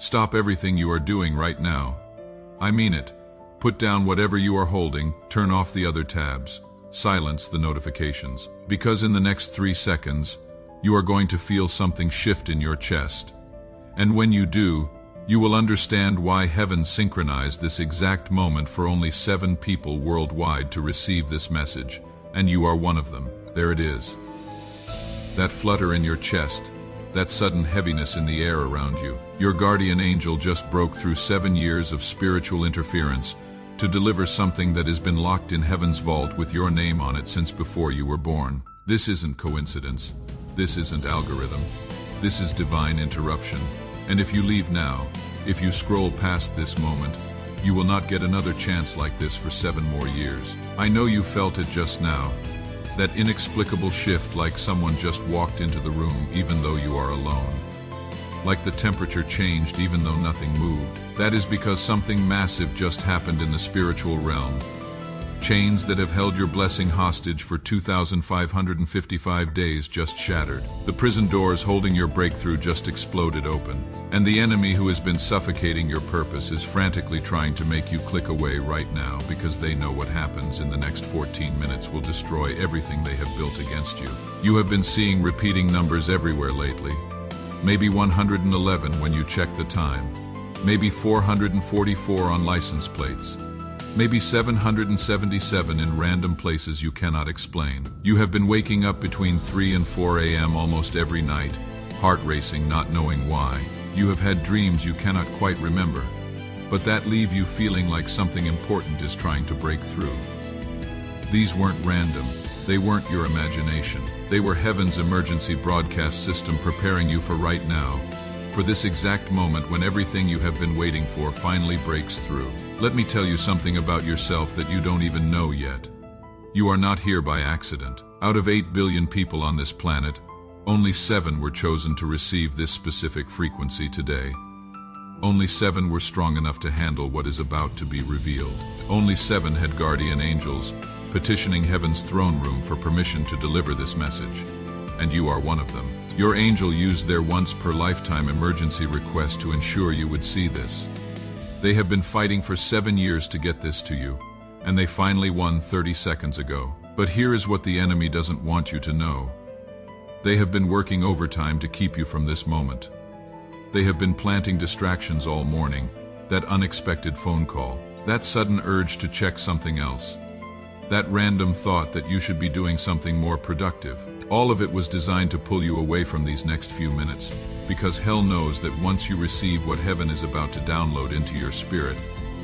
Stop everything you are doing right now. I mean it. Put down whatever you are holding, turn off the other tabs, silence the notifications. Because in the next 3 seconds, you are going to feel something shift in your chest. And when you do, you will understand why heaven synchronized this exact moment for only 7 people worldwide to receive this message, and you are one of them. There it is. That flutter in your chest, that sudden heaviness in the air around you. Your guardian angel just broke through 7 years of spiritual interference to deliver something that has been locked in heaven's vault with your name on it since before you were born. This isn't coincidence. This isn't algorithm. This is divine interruption. And if you leave now, if you scroll past this moment, you will not get another chance like this for 7 more years. I know you felt it just now. That inexplicable shift, like someone just walked into the room even though you are alone. Like the temperature changed even though nothing moved. That is because something massive just happened in the spiritual realm. Chains that have held your blessing hostage for 2,555 days just shattered. The prison doors holding your breakthrough just exploded open. And the enemy who has been suffocating your purpose is frantically trying to make you click away right now because they know what happens in the next 14 minutes will destroy everything they have built against you. You have been seeing repeating numbers everywhere lately. Maybe 111 when you check the time. Maybe 444 on license plates. Maybe 777 in random places you cannot explain. You have been waking up between 3 and 4 a.m. almost every night, heart racing, not knowing why. You have had dreams you cannot quite remember, but that leave you feeling like something important is trying to break through. These weren't random. They weren't your imagination. They were heaven's emergency broadcast system preparing you for right now, for this exact moment when everything you have been waiting for finally breaks through. Let me tell you something about yourself that you don't even know yet. You are not here by accident. Out of 8 billion people on this planet, only 7 were chosen to receive this specific frequency today. Only 7 were strong enough to handle what is about to be revealed. Only 7 had guardian angels petitioning heaven's throne room for permission to deliver this message. And you are one of them. Your angel used their once-per-lifetime emergency request to ensure you would see this. They have been fighting for 7 years to get this to you, and they finally won 30 seconds ago. But here is what the enemy doesn't want you to know. They have been working overtime to keep you from this moment. They have been planting distractions all morning, that unexpected phone call, that sudden urge to check something else, that random thought that you should be doing something more productive. All of it was designed to pull you away from these next few minutes, because hell knows that once you receive what heaven is about to download into your spirit,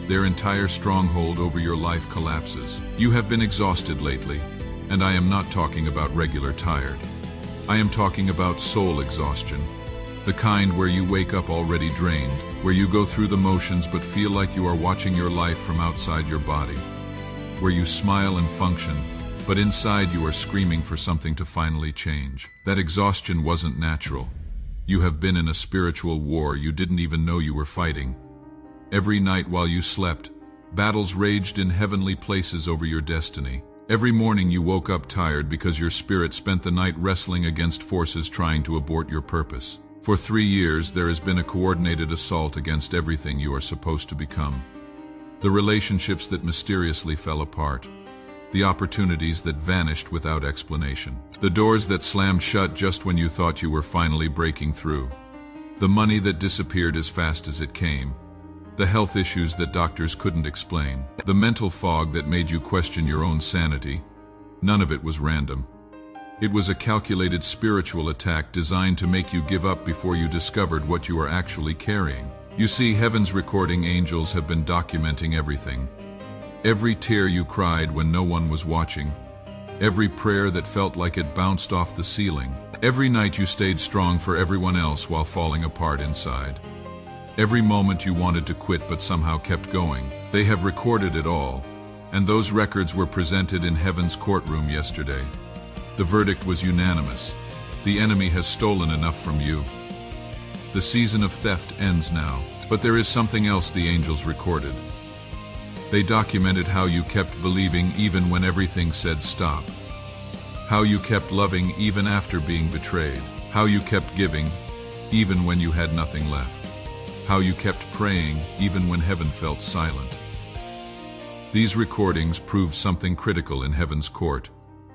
their entire stronghold over your life collapses. You have been exhausted lately, and I am not talking about regular tired. I am talking about soul exhaustion, the kind where you wake up already drained, where you go through the motions but feel like you are watching your life from outside your body, where you smile and function, but inside you are screaming for something to finally change. That exhaustion wasn't natural. You have been in a spiritual war you didn't even know you were fighting. Every night while you slept, battles raged in heavenly places over your destiny. Every morning you woke up tired because your spirit spent the night wrestling against forces trying to abort your purpose. For 3 years there has been a coordinated assault against everything you are supposed to become. The relationships that mysteriously fell apart. The opportunities that vanished without explanation. The doors that slammed shut just when you thought you were finally breaking through. The money that disappeared as fast as it came. The health issues that doctors couldn't explain. The mental fog that made you question your own sanity. None of it was random. It was a calculated spiritual attack designed to make you give up before you discovered what you are actually carrying. You see, heaven's recording angels have been documenting everything. Every tear you cried when no one was watching. Every prayer that felt like it bounced off the ceiling. Every night you stayed strong for everyone else while falling apart inside. Every moment you wanted to quit but somehow kept going. They have recorded it all, and those records were presented in heaven's courtroom yesterday. The verdict was unanimous. The enemy has stolen enough from you. The season of theft ends now, but there is something else the angels recorded. They documented how you kept believing even when everything said stop. How you kept loving even after being betrayed. How you kept giving even when you had nothing left. how you kept praying even when heaven felt silent. These recordings prove something critical in heaven's court.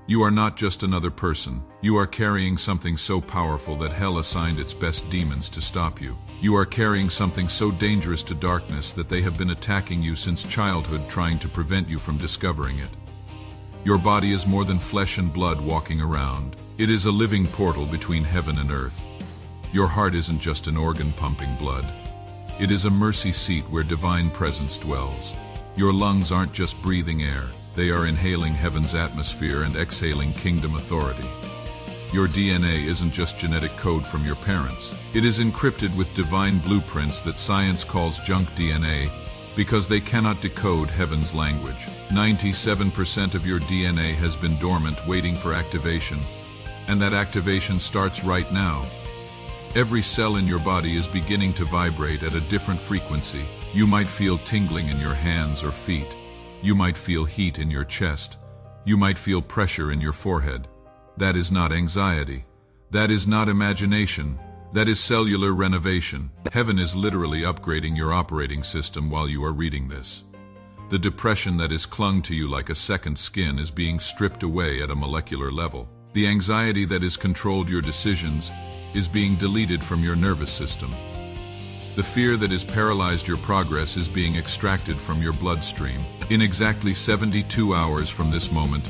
You are not just another person. You are carrying something so powerful that hell assigned its best demons to stop you. You are carrying something so dangerous to darkness that they have been attacking you since childhood, trying to prevent you from discovering it. Your body is more than flesh and blood walking around. It is a living portal between heaven and earth. Your heart isn't just an organ pumping blood. It is a mercy seat where divine presence dwells. Your lungs aren't just breathing air. They are inhaling heaven's atmosphere and exhaling kingdom authority. Your DNA isn't just genetic code from your parents. It is encrypted with divine blueprints that science calls junk DNA because they cannot decode heaven's language. 97% of your DNA has been dormant, waiting for activation, and that activation starts right now. Every cell in your body is beginning to vibrate at a different frequency. You might feel tingling in your hands or feet. You might feel heat in your chest. You might feel pressure in your forehead. That is not anxiety. That is not imagination. That is cellular renovation. Heaven is literally upgrading your operating system while you are reading this. The depression that has clung to you like a second skin is being stripped away at a molecular level. The anxiety that has controlled your decisions is being deleted from your nervous system. The fear that has paralyzed your progress is being extracted from your bloodstream. In exactly 72 hours from this moment,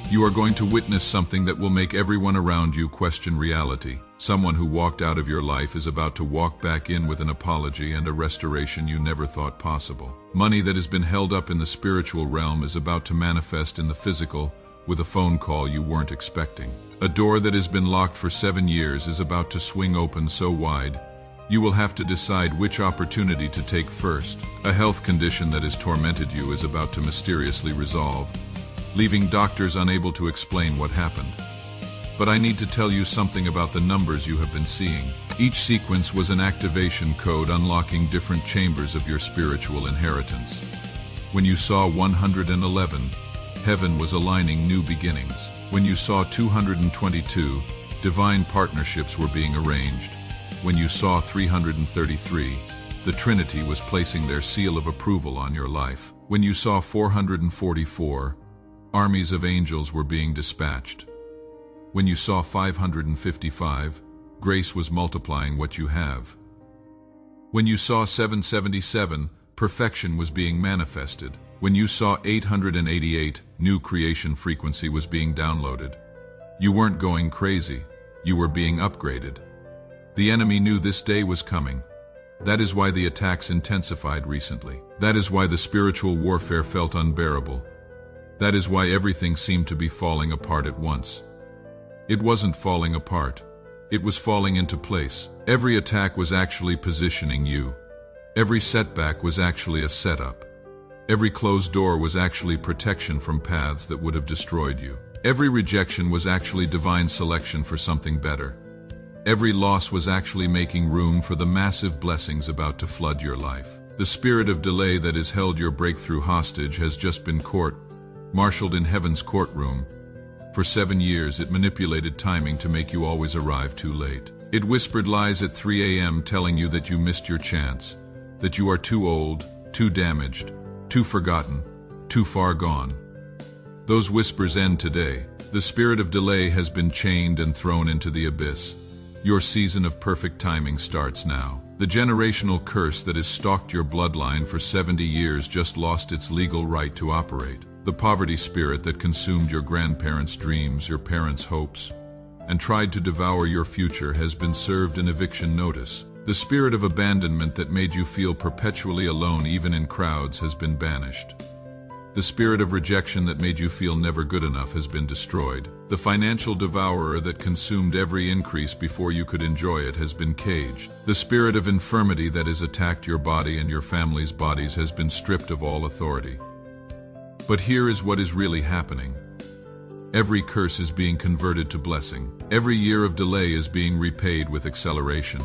you are going to witness something that will make everyone around you question reality. Someone who walked out of your life is about to walk back in with an apology and a restoration you never thought possible. Money that has been held up in the spiritual realm is about to manifest in the physical with a phone call you weren't expecting. A door that has been locked for 7 years is about to swing open so wide, you will have to decide which opportunity to take first. A health condition that has tormented you is about to mysteriously resolve, leaving doctors unable to explain what happened. But I need to tell you something about the numbers you have been seeing. Each sequence was an activation code unlocking different chambers of your spiritual inheritance. When you saw 111, heaven was aligning new beginnings. When you saw 222, divine partnerships were being arranged. When you saw 333, the Trinity was placing their seal of approval on your life. When you saw 444, armies of angels were being dispatched. When you saw 555, grace was multiplying what you have. When you saw 777, perfection was being manifested. When you saw 888, new creation frequency was being downloaded. You weren't going crazy. You were being upgraded. The enemy knew this day was coming. That is why the attacks intensified recently. That is why the spiritual warfare felt unbearable. That is why everything seemed to be falling apart at once. It wasn't falling apart. It was falling into place. Every attack was actually positioning you. Every setback was actually a setup. Every closed door was actually protection from paths that would have destroyed you. Every rejection was actually divine selection for something better. Every loss was actually making room for the massive blessings about to flood your life. The spirit of delay that has held your breakthrough hostage has just been court-martialed in heaven's courtroom. For 7 years, it manipulated timing to make you always arrive too late. It whispered lies at 3 a.m. telling you that you missed your chance, that you are too old, too damaged, too forgotten, too far gone. Those whispers end today. The spirit of delay has been chained and thrown into the abyss. Your season of perfect timing starts now. The generational curse that has stalked your bloodline for 70 years just lost its legal right to operate. The poverty spirit that consumed your grandparents' dreams, your parents' hopes, and tried to devour your future has been served an eviction notice. The spirit of abandonment that made you feel perpetually alone even in crowds has been banished. The spirit of rejection that made you feel never good enough has been destroyed. The financial devourer that consumed every increase before you could enjoy it has been caged. The spirit of infirmity that has attacked your body and your family's bodies has been stripped of all authority. But here is what is really happening. Every curse is being converted to blessing. Every year of delay is being repaid with acceleration.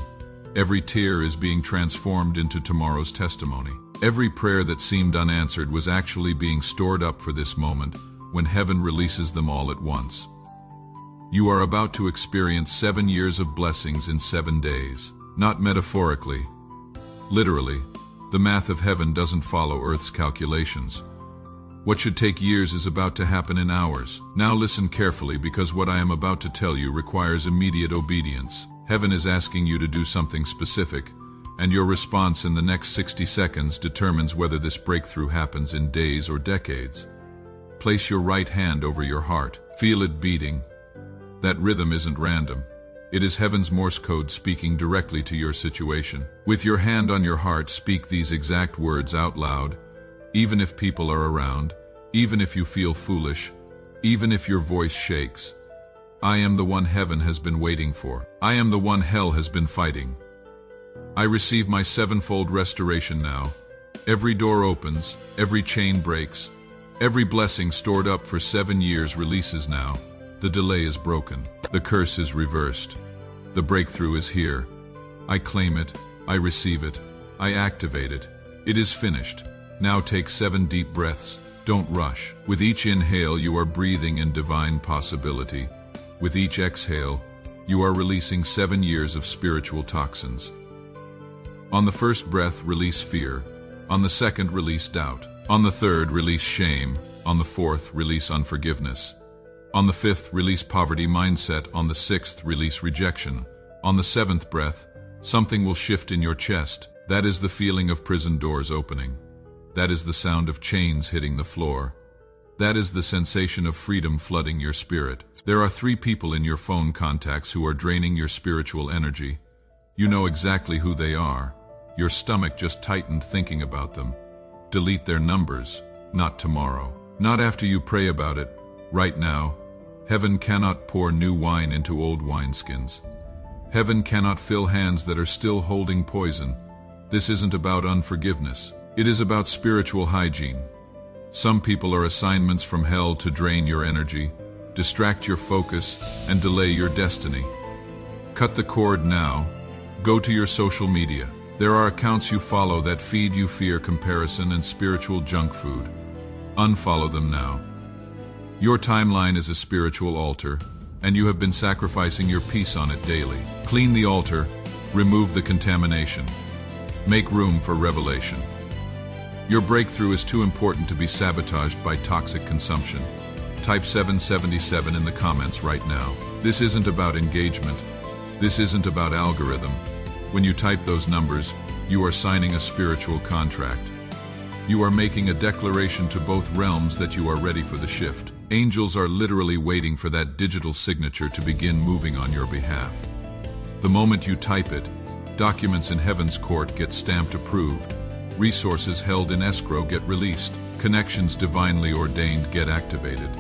Every tear is being transformed into tomorrow's testimony. Every prayer that seemed unanswered was actually being stored up for this moment when heaven releases them all at once. You are about to experience 7 years of blessings in 7 days. Not metaphorically, Literally, the math of heaven doesn't follow Earth's calculations. What should take years is about to happen in hours. Now listen carefully, because what I am about to tell you requires immediate obedience. Heaven is asking you to do something specific, and your response in the next 60 seconds determines whether this breakthrough happens in days or decades. Place your right hand over your heart. Feel it beating. That rhythm isn't random. It is heaven's Morse code speaking directly to your situation. With your hand on your heart, speak these exact words out loud, even if people are around, even if you feel foolish, even if your voice shakes. I am the one heaven has been waiting for. I am the one hell has been fighting. I receive my sevenfold restoration now. Every door opens, every chain breaks, every blessing stored up for 7 years releases now. The delay is broken. The curse is reversed. The breakthrough is here. I claim it. I receive it. I activate it. It is finished. Now take 7 deep breaths. Don't rush. With each inhale, you are breathing in divine possibility. With each exhale, you are releasing 7 years of spiritual toxins. On the first breath, release fear. On the second, release doubt. On the third, release shame. On the fourth, release unforgiveness. On the fifth, release poverty mindset. On the sixth, release rejection. On the seventh breath, something will shift in your chest. That is the feeling of prison doors opening. That is the sound of chains hitting the floor. That is the sensation of freedom flooding your spirit. There are 3 people in your phone contacts who are draining your spiritual energy. You know exactly who they are. Your stomach just tightened thinking about them. Delete their numbers, not tomorrow. Not after you pray about it. Right now, heaven cannot pour new wine into old wineskins. Heaven cannot fill hands that are still holding poison. This isn't about unforgiveness. It is about spiritual hygiene. Some people are assignments from hell to drain your energy, distract your focus, and delay your destiny. Cut the cord now. Go to your social media. There are accounts you follow that feed you fear, comparison, and spiritual junk food. Unfollow them now. Your timeline is a spiritual altar, and you have been sacrificing your peace on it daily. Clean the altar, remove the contamination. Make room for revelation. Your breakthrough is too important to be sabotaged by toxic consumption. Type 777 in the comments right now. This isn't about engagement. This isn't about algorithm. When you type those numbers, you are signing a spiritual contract. You are making a declaration to both realms that you are ready for the shift. Angels are literally waiting for that digital signature to begin moving on your behalf. The moment you type it, documents in heaven's court get stamped approved. Resources held in escrow get released. Connections divinely ordained get activated.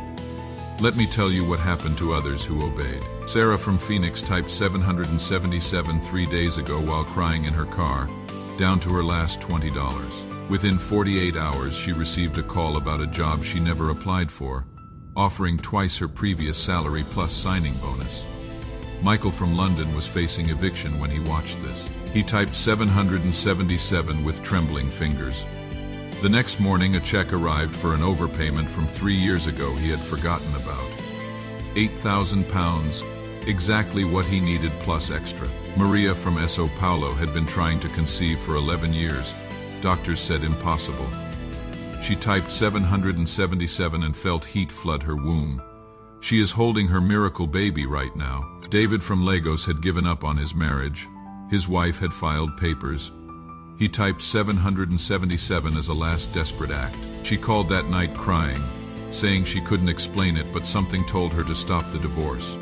Let me tell you what happened to others who obeyed. Sarah from Phoenix typed 777 3 days ago while crying in her car, down to her last $20. Within 48 hours, she received a call about a job she never applied for, offering twice her previous salary plus signing bonus. Michael from London was facing eviction when he watched this. He typed 777 with trembling fingers. The next morning, a check arrived for an overpayment from 3 years ago he had forgotten about. £8,000, exactly what he needed plus extra. Maria from São Paulo had been trying to conceive for 11 years. Doctors said impossible. She typed 777 and felt heat flood her womb. She is holding her miracle baby right now. David from Lagos had given up on his marriage. His wife had filed papers. He typed 777 as a last desperate act. She called that night crying, saying she couldn't explain it, but something told her to stop the divorce.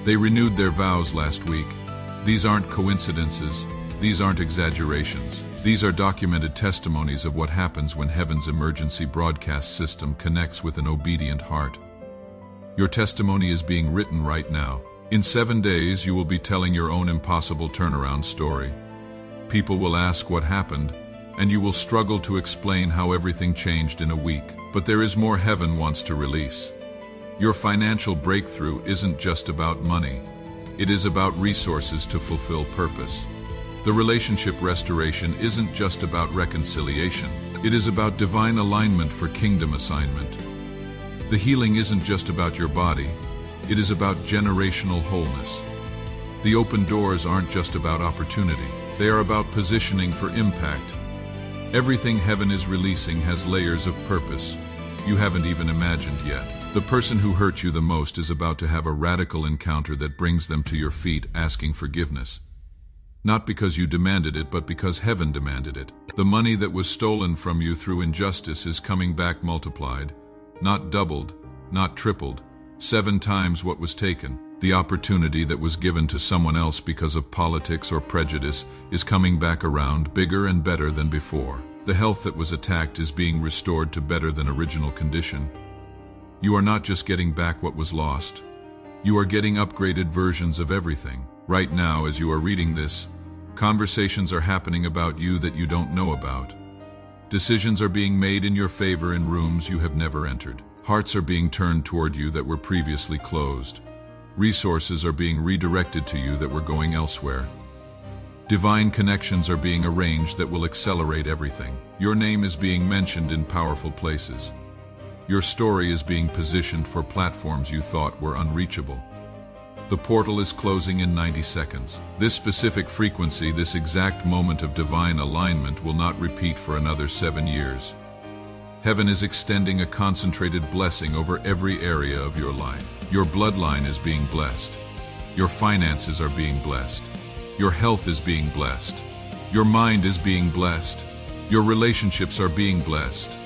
They renewed their vows last week. These aren't coincidences. These aren't exaggerations. These are documented testimonies of what happens when heaven's emergency broadcast system connects with an obedient heart. Your testimony is being written right now. In 7 days, you will be telling your own impossible turnaround story. People will ask what happened, and you will struggle to explain how everything changed in a week. But there is more heaven wants to release. Your financial breakthrough isn't just about money. It is about resources to fulfill purpose. The relationship restoration isn't just about reconciliation. It is about divine alignment for kingdom assignment. The healing isn't just about your body. It is about generational wholeness. The open doors aren't just about opportunity. They are about positioning for impact. Everything heaven is releasing has layers of purpose you haven't even imagined yet. The person who hurt you the most is about to have a radical encounter that brings them to your feet asking forgiveness. Not because you demanded it, but because heaven demanded it. The money that was stolen from you through injustice is coming back multiplied, not doubled, not tripled, 7 times what was taken. The opportunity that was given to someone else because of politics or prejudice is coming back around, bigger and better than before. The health that was attacked is being restored to better than original condition. You are not just getting back what was lost. You are getting upgraded versions of everything. Right now, as you are reading this, conversations are happening about you that you don't know about. Decisions are being made in your favor in rooms you have never entered. Hearts are being turned toward you that were previously closed. Resources are being redirected to you that were going elsewhere. Divine connections are being arranged that will accelerate everything. Your name is being mentioned in powerful places. Your story is being positioned for platforms you thought were unreachable. The portal is closing in 90 seconds. This specific frequency, this exact moment of divine alignment will not repeat for another 7 years. Heaven is extending a concentrated blessing over every area of your life. Your bloodline is being blessed. Your finances are being blessed. Your health is being blessed. Your mind is being blessed. Your relationships are being blessed.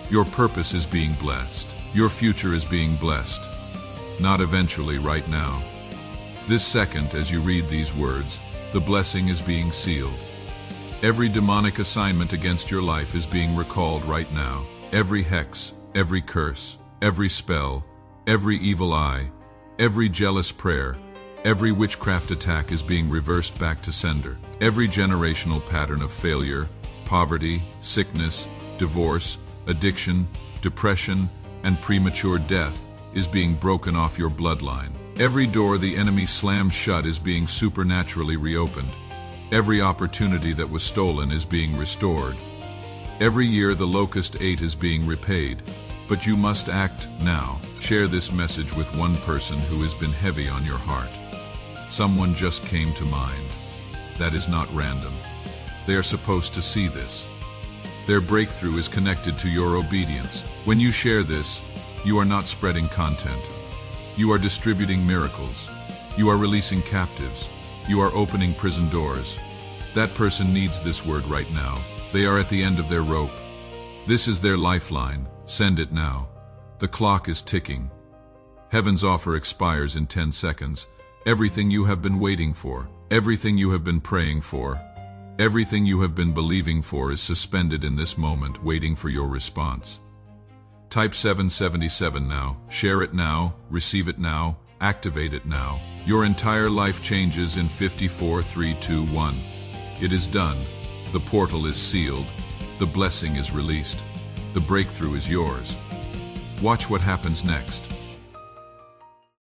Your purpose is being blessed. Your future is being blessed. Not eventually, right now. This second, as you read these words, the blessing is being sealed. Every demonic assignment against your life is being recalled right now. Every hex, every curse, every spell, every evil eye, every jealous prayer, every witchcraft attack is being reversed back to sender. Every generational pattern of failure, poverty, sickness, divorce, addiction, depression, and premature death is being broken off your bloodline. Every door the enemy slammed shut is being supernaturally reopened. Every opportunity that was stolen is being restored. Every year the locust ate is being repaid. But you must act now. Share this message with one person who has been heavy on your heart. Someone just came to mind. That is not random. They are supposed to see this. Their breakthrough is connected to your obedience. When you share this, you are not spreading content. You are distributing miracles. You are releasing captives. You are opening prison doors. That person needs this word right now. They are at the end of their rope. This is their lifeline. Send it now. The clock is ticking. Heaven's offer expires in 10 seconds. Everything you have been waiting for, everything you have been praying for, everything you have been believing for is suspended in this moment, waiting for your response. Type 777 now. Share it now. Receive it now. Activate it now. Your entire life changes in 54, 3, 2, 1. It is done. The portal is sealed. The blessing is released. The breakthrough is yours. Watch what happens next.